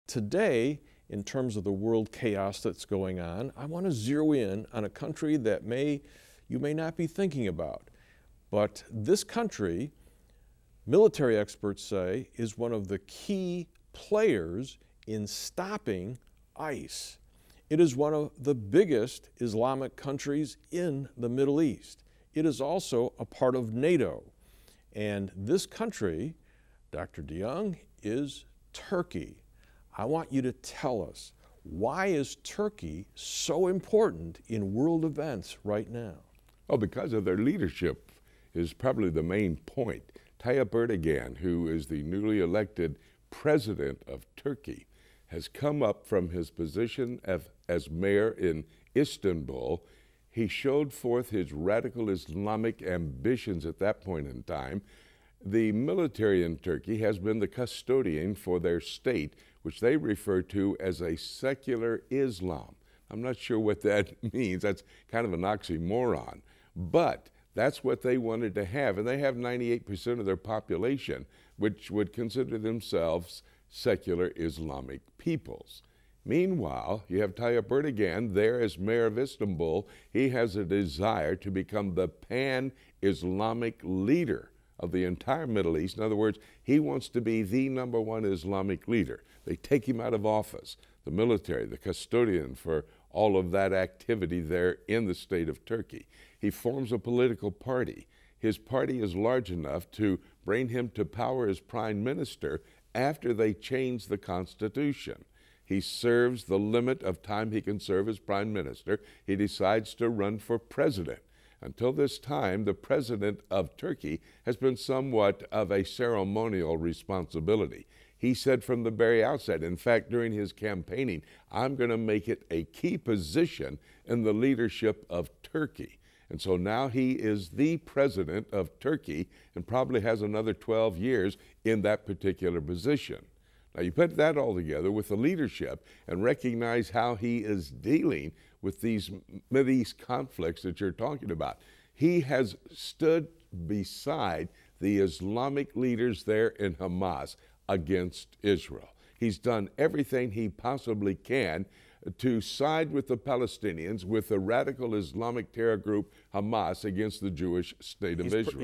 today, in terms of the world chaos that's going on, I want to zero in on a country that you may not be thinking about. But this country, military experts say, is one of the key players in stopping ICE. It is one of the biggest Islamic countries in the Middle East. It is also a part of NATO. And this country, Dr. DeYoung, is Turkey. I want you to tell us, why is Turkey so important in world events right now? Oh, because of their leadership is probably the main point. Tayyip Erdogan, who is the newly elected president of Turkey, has come up from his position as mayor in Istanbul. He showed forth his radical Islamic ambitions at that point in time. The military in Turkey has been the custodian for their state, which they refer to as a secular Islam. I'm not sure what that means. That's kind of an oxymoron. But that's what they wanted to have. And they have 98% of their population, which would consider themselves secular Islamic peoples. Meanwhile, you have Tayyip Erdogan there as mayor of Istanbul. He has a desire to become the pan-Islamic leader of the entire Middle East. In other words, he wants to be the #1 Islamic leader. They take him out of office, the military, the custodian for all of that activity there in the state of Turkey. He forms a political party. His party is large enough to bring him to power as prime minister after they change the Constitution. He serves the limit of time he can serve as prime minister. He decides to run for president. Until this time, the president of Turkey has been somewhat of a ceremonial responsibility. He said from the very outset, in fact, during his campaigning, I'm going to make it a key position in the leadership of Turkey. And so now he is the president of Turkey and probably has another 12 years in that particular position. Now, you put that all together with the leadership and recognize how he is dealing with these Mideast conflicts that you're talking about. He has stood beside the Islamic leaders there in Hamas against Israel. He's done everything he possibly can to side with the Palestinians, with the radical Islamic terror group Hamas against the Jewish state of Israel.